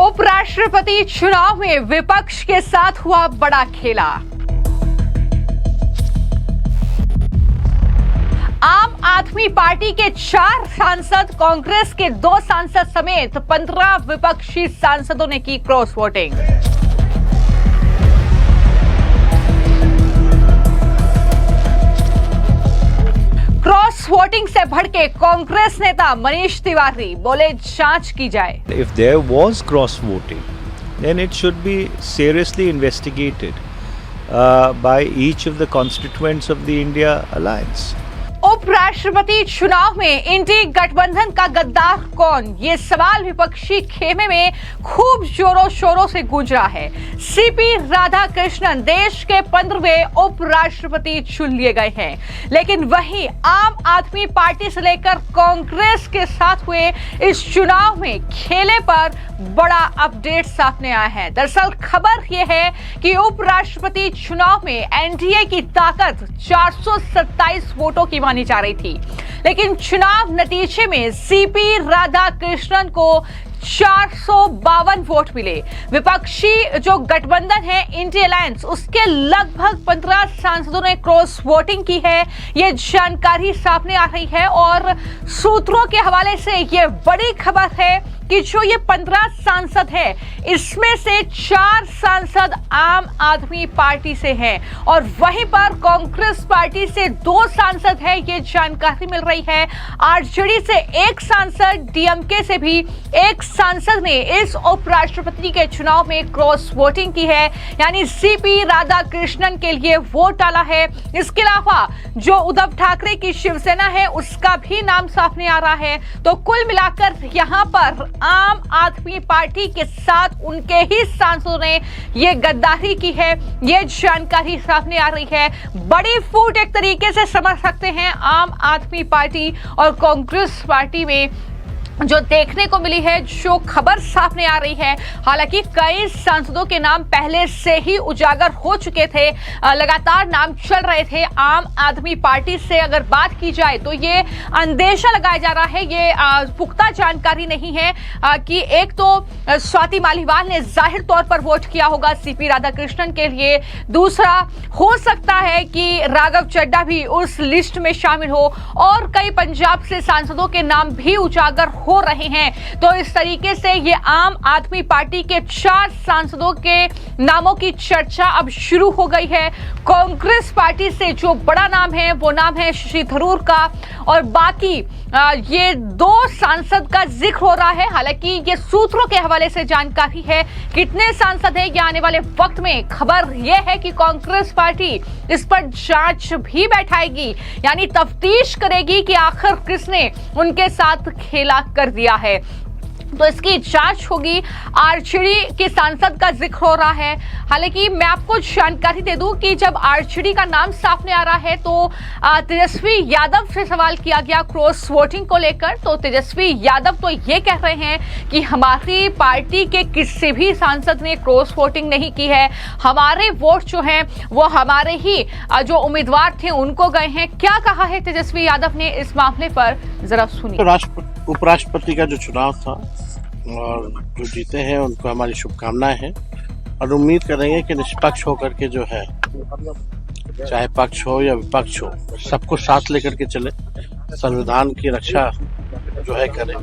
उपराष्ट्रपति चुनाव में विपक्ष के साथ हुआ बड़ा खेला। आम आदमी पार्टी के 4 सांसद, कांग्रेस के 2 सांसद समेत 15 विपक्षी सांसदों ने की क्रॉस वोटिंग। क्रॉस वोटिंग से भड़के कांग्रेस नेता मनीष तिवारी बोले, जांच की जाए। If there was cross voting, then it should be seriously investigated by each of the constituents of the India Alliance. उपराष्ट्रपति चुनाव में इंडी गठबंधन का गद्दार कौन, ये सवाल विपक्षी खेमे में खूब जोरों शोरों से गूंज रहा है। सीपी राधाकृष्णन देश के 15वें उपराष्ट्रपति चुन लिए गए हैं, लेकिन वहीं आम आदमी पार्टी से लेकर कांग्रेस के साथ हुए इस चुनाव में खेले पर बड़ा अपडेट सामने आया है। दरअसल खबर यह है कि उपराष्ट्रपति चुनाव में एनडीए की ताकत 427 वोटों की मानी जा रही थी, लेकिन चुनाव नतीजे में सीपी राधाकृष्णन को 452 वोट मिले। विपक्षी जो गठबंधन है इंडिया अलायंस, उसके लगभग 15 सांसदों ने क्रॉस वोटिंग की है, ये जानकारी सामने आ रही है। और सूत्रों के हवाले से ये बड़ी खबर है कि जो ये 15 सांसद है, इसमें से 4 सांसद आम आदमी पार्टी से हैं और वहीं पर कांग्रेस पार्टी से 2 सांसद है, ये जानकारी मिल रही है। आरजेडी से 1 सांसद, डीएमके से भी 1 सांसद ने इस उपराष्ट्रपति के चुनाव में क्रॉस वोटिंग की है, यानी सीपी राधाकृष्णन के लिए वोट डाला है। इसके अलावा जो उद्धव ठाकरे की शिवसेना है, उसका भी नाम सामने आ रहा है। तो कुल मिलाकर यहाँ पर आम आदमी पार्टी के साथ उनके ही सांसदों ने ये गद्दारी की है, ये जानकारी सामने आ रही है। बड़ी फूट एक तरीके से समझ सकते हैं आम आदमी पार्टी और कांग्रेस पार्टी में जो देखने को मिली है, जो खबर सामने आ रही है। हालांकि कई सांसदों के नाम पहले से ही उजागर हो चुके थे, लगातार नाम चल रहे थे। आम आदमी पार्टी से अगर बात की जाए तो ये अंदेशा लगाया जा रहा है, ये पुख्ता जानकारी नहीं है कि एक तो स्वाति मालीवाल ने जाहिर तौर पर वोट किया होगा सीपी राधाकृष्णन के लिए, दूसरा हो सकता है कि राघव चड्ढा भी उस लिस्ट में शामिल हो और कई पंजाब से सांसदों के नाम भी उजागर हो रहे हैं। तो इस तरीके से ये आम आदमी पार्टी के 4 सांसदों के नामों की चर्चा अब शुरू हो गई है। कांग्रेस पार्टी से जो बड़ा नाम है वो नाम है शशि थरूर का, और बाकी ये 2 सांसद का जिक्र हो रहा है। हालांकि ये सूत्रों के हवाले से जानकारी है, कितने सांसद है ये आने वाले वक्त में खबर यह है कि कांग्रेस पार्टी इस पर जांच भी बैठाएगी, यानी तफ्तीश करेगी कि आखिर किसने उनके साथ खेला कर दिया है। तो इसकी जांच होगी। आरजेडी के सांसद का जिक्र हो रहा है। हालांकि मैं आपको जानकारी दे दूं कि जब आरजेडी का नाम सामने आ रहा है तो तेजस्वी यादव से सवाल किया गया क्रॉस वोटिंग को लेकर, तो तेजस्वी यादव तो ये कह रहे हैं कि हमारी पार्टी के किसी भी सांसद ने क्रॉस वोटिंग नहीं की है, हमारे वोट जो हैं वो हमारे ही जो उम्मीदवार थे उनको गए हैं। क्या कहा है तेजस्वी यादव ने इस मामले पर, जरा सुनिए। उपराष्ट्रपति का जो चुनाव था और जो जीते हैं उनको हमारी शुभकामनाएं हैं और उम्मीद करेंगे कि निष्पक्ष होकर के जो है, चाहे पक्ष हो या विपक्ष हो, सबको साथ लेकर के चले, संविधान की रक्षा जो है करें,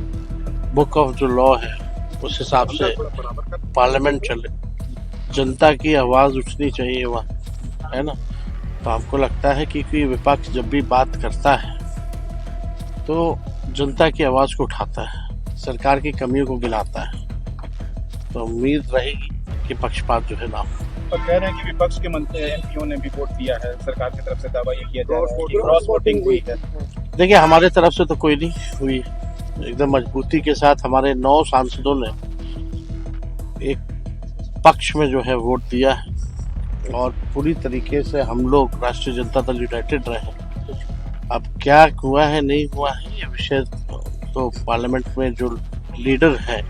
बुक ऑफ जो लॉ है उस हिसाब से पार्लियामेंट चले, जनता की आवाज उठनी चाहिए वहाँ, है ना। तो हमको लगता है कि विपक्ष जब भी बात करता है तो जनता की आवाज को उठाता है, सरकार की कमियों को गिनाता है। तो उम्मीद रहेगी कि पक्षपात जो है ना हो। और कह रहे हैं कि विपक्ष के एमपीओ ने भी वोट दिया है, सरकार की तरफ से दावा ये किया जा रहा है कि क्रॉस वोटिंग हुई है। देखिए, हमारे तरफ से तो कोई नहीं हुई, एकदम मजबूती के साथ हमारे 9 सांसदों ने एक पक्ष में जो है वोट दिया है और पूरी तरीके से हम लोग राष्ट्रीय जनता दल यूनाइटेड रहे। अब क्या हुआ है नहीं हुआ है ये विषय तो पार्लियामेंट में जो लीडर है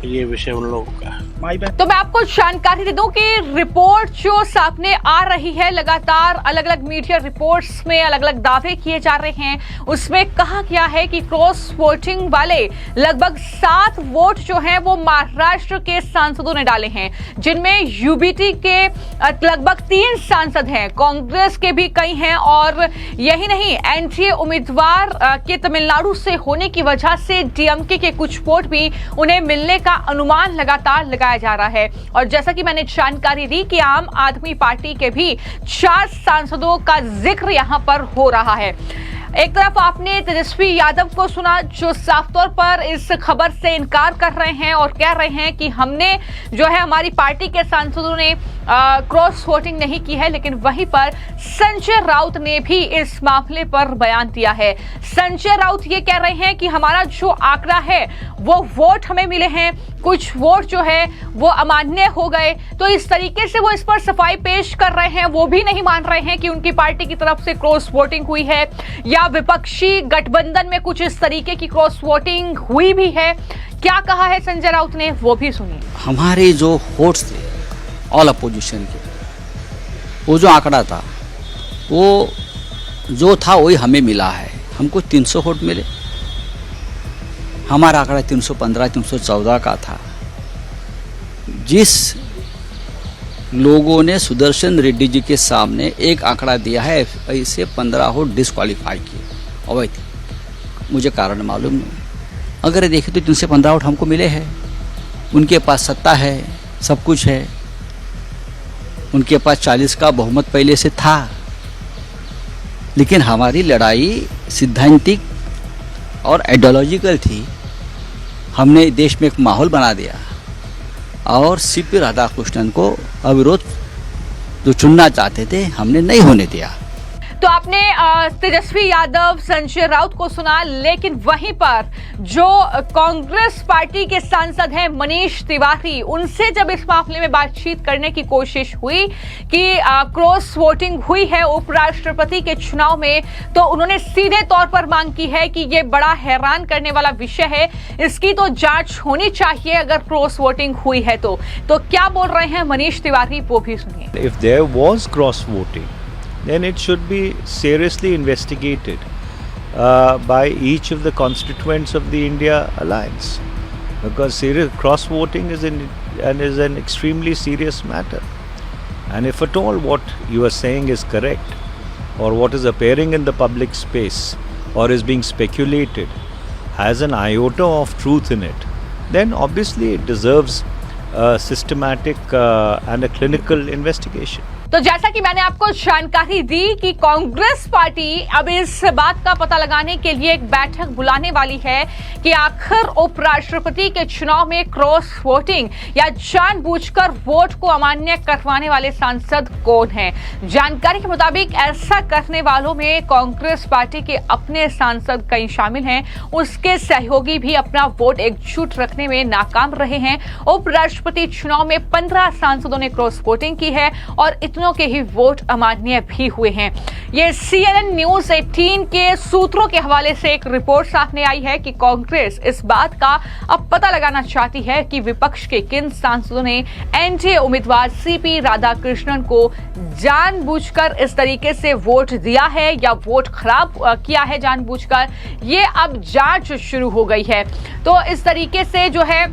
ये विषय उन लोगों का है। माई बहन तो मैं आपको जानकारी दे दूं कि रिपोर्ट जो सामने आ रही है, लगातार अलग अलग मीडिया रिपोर्ट्स में अलग अलग दावे किए जा रहे हैं। उसमें कहा गया है कि क्रॉस वोटिंग वाले लगभग 7 वोट जो हैं वो महाराष्ट्र के सांसदों ने डाले हैं, जिनमें यूबीटी के लगभग 3 सांसद हैं, कांग्रेस के भी कई हैं, और यही नहीं, एनडीए उम्मीदवार के तमिलनाडु से होने की वजह से डीएमके के कुछ वोट भी उन्हें मिलने का अनुमान लगातार लगाया जा रहा है। और जैसा कि मैंने जानकारी दी कि आम आदमी पार्टी के भी 4 सांसदों का जिक्र यहां पर हो रहा है। एक तरफ आपने तेजस्वी यादव को सुना, जो साफ तौर पर इस खबर से इनकार कर रहे हैं और कह रहे हैं कि हमने जो है, हमारी पार्टी के सांसदों ने क्रॉस वोटिंग नहीं की है। लेकिन वहीं पर संजय राउत ने भी इस मामले पर बयान दिया है। संजय राउत ये कह रहे हैं कि हमारा जो आंकड़ा है वो वोट हमें मिले हैं, कुछ वोट जो है वो अमान्य हो गए। तो इस तरीके से वो इस पर सफाई पेश कर रहे हैं। वो भी नहीं मान रहे हैं कि उनकी पार्टी की तरफ से क्रॉस वोटिंग हुई है या विपक्षी गठबंधन में कुछ इस तरीके की क्रॉस वोटिंग हुई भी है। क्या कहा है संजय राउत ने, वो भी सुनिए। हमारे जो वोट्स थे ऑल अपोजिशन के, वो जो आंकड़ा था वो जो था वही हमें मिला है। हमको 300 वोट मिले, हमारा आंकड़ा 315 314 का था। जिस लोगों ने सुदर्शन रेड्डी जी के सामने एक आंकड़ा दिया है, ऐसे 15 वोट डिस्क्वालीफाई किए अवैध, मुझे कारण मालूम नहीं। अगर देखें तो 315 वोट हमको मिले हैं। उनके पास सत्ता है, सब कुछ है, उनके पास 40 का बहुमत पहले से था। लेकिन हमारी लड़ाई सिद्धांतिक और आइडियोलॉजिकल थी। हमने देश में एक माहौल बना दिया और सीपी राधाकृष्णन को अविरोध जो चुनना चाहते थे हमने नहीं होने दिया। तो आपने तेजस्वी यादव, संजय राउत को सुना। लेकिन वहीं पर जो कांग्रेस पार्टी के सांसद हैं मनीष तिवारी, उनसे जब इस मामले में बातचीत करने की कोशिश हुई कि क्रॉस वोटिंग हुई है उपराष्ट्रपति के चुनाव में, तो उन्होंने सीधे तौर पर मांग की है कि ये बड़ा हैरान करने वाला विषय है, इसकी तो जांच होनी चाहिए अगर क्रॉस वोटिंग हुई है तो क्या बोल रहे हैं मनीष तिवारी, वो भी सुनिए। If there was cross voting, then it should be seriously investigated by each of the constituents of the India Alliance, because cross voting is an extremely serious matter. And if at all what you are saying is correct, or what is appearing in the public space or is being speculated has an iota of truth in it, then obviously it deserves a systematic and a clinical investigation. तो जैसा कि मैंने आपको जानकारी दी कि Congress party अब इस बात का पता लगाने के लिए एक बैठक बुलाने वाली है कि आखिर उपराष्ट्रपति के चुनाव में क्रॉस वोटिंग या जानबूझकर वोट को अमान्य करवाने वाले सांसद कौन हैं। जानकारी के मुताबिक ऐसा करने वालों में कांग्रेस पार्टी के अपने सांसद कई शामिल हैं, उसके सहयोगी भी अपना वोट एकजुट रखने में नाकाम रहे हैं। उपराष्ट्रपति चुनाव में 15 सांसदों ने क्रॉस वोटिंग की है और इतनों के ही वोट अमान्य भी हुए हैं। ये CNN न्यूज 18 के सूत्रों के हवाले से एक रिपोर्ट सामने आई है कि कांग्रेस इस बात का अब पता लगाना चाहती है कि विपक्ष के किन सांसदों ने एनडीए उम्मीदवार सीपी राधाकृष्णन को जानबूझकर इस तरीके से वोट दिया है या वोट खराब किया है जानबूझकर। ये अब जांच शुरू हो गई है। तो इस तरीके से जो है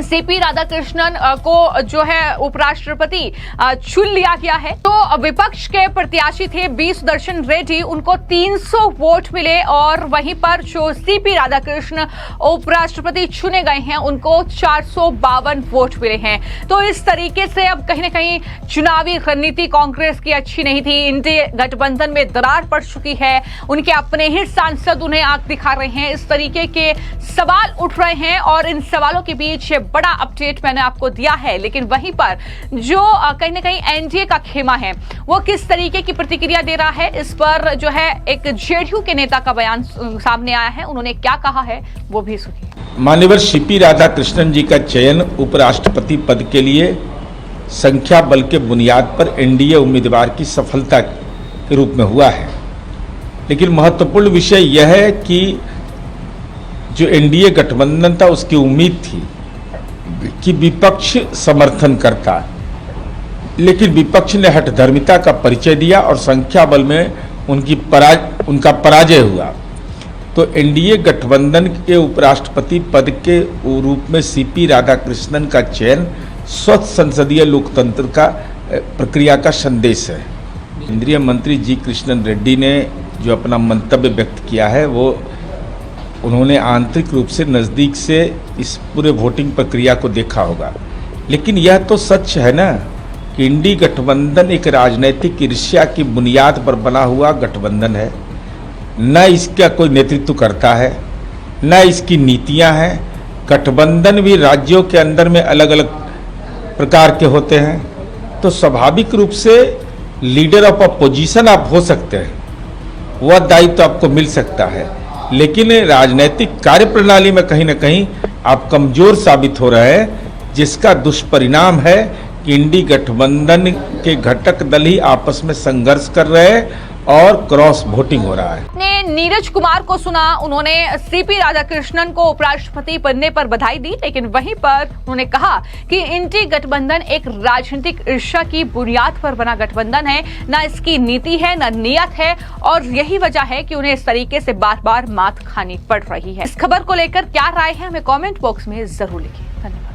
सीपी राधाकृष्णन को जो है उपराष्ट्रपति चुन लिया गया है। तो विपक्ष के प्रत्याशी थे बी सुदर्शन रेड्डी, उनको 300 वोट मिले और वहीं पर जो सीपी राधाकृष्ण उपराष्ट्रपति चुने गए हैं उनको 452 वोट मिले हैं। तो इस तरीके से अब कहीं ना कहीं चुनावी रणनीति कांग्रेस की अच्छी नहीं थी। इंडिया गठबंधन में दरार पड़ चुकी है, उनके अपने ही सांसद उन्हें आंख दिखा रहे हैं, इस तरीके के सवाल उठ रहे हैं और इन सवालों के बीच बड़ा अपडेट मैंने आपको दिया है। लेकिन वहीं पर जो कहीं ना कहीं एनडीए का खेमा है वो किस तरीके की प्रतिक्रिया दे रहा है, इस पर जो है एक जेडीयू के नेता का बयान सामने आया है। उन्होंने क्या कहा है वो भी सुनिए। माननीय सीपी राधाकृष्णन जी का चयन उपराष्ट्रपति पद के लिए संख्या बल के बुनियाद पर एनडीए उम्मीदवार की सफलता के रूप में हुआ है। लेकिन महत्वपूर्ण विषय यह है कि जो एनडीए गठबंधन था उसकी उम्मीद थी कि विपक्ष समर्थन करता, लेकिन विपक्ष ने हठधर्मिता का परिचय दिया और संख्या बल में उनका पराजय हुआ। तो एनडीए गठबंधन के उपराष्ट्रपति पद के रूप में सीपी राधाकृष्णन का चयन स्वच्छ संसदीय लोकतंत्र का प्रक्रिया का संदेश है। केंद्रीय मंत्री जी कृष्णन रेड्डी ने जो अपना मंतव्य व्यक्त किया है, वो उन्होंने आंतरिक रूप से नज़दीक से इस पूरे वोटिंग प्रक्रिया को देखा होगा। लेकिन यह तो सच है ना कि इंडी गठबंधन एक राजनीतिक ईर्ष्या की बुनियाद पर बना हुआ गठबंधन है। न इसका कोई नेतृत्व करता है, न इसकी नीतियां हैं। गठबंधन भी राज्यों के अंदर में अलग अलग प्रकार के होते हैं, तो स्वाभाविक रूप से लीडर ऑफ अपोजिशन आप हो सकते हैं, वह दायित्व आपको मिल सकता है, लेकिन राजनीतिक कार्यप्रणाली में कहीं ना कहीं आप कमजोर साबित हो रहे हैं, जिसका दुष्परिणाम है कि इंडी गठबंधन के घटक दल ही आपस में संघर्ष कर रहे हैं और क्रॉस वोटिंग हो रहा है। ने नीरज कुमार को सुना, उन्होंने सीपी राधाकृष्णन को उपराष्ट्रपति बनने पर बधाई दी, लेकिन वहीं पर उन्होंने कहा कि इंडी गठबंधन एक राजनीतिक ईर्ष्या की बुनियाद पर बना गठबंधन है, न इसकी नीति है न नियत है, और यही वजह है कि उन्हें इस तरीके से बार बार मात खानी पड़ रही है। इस खबर को लेकर क्या राय है, हमें कमेंट बॉक्स में जरूर लिखिए। धन्यवाद।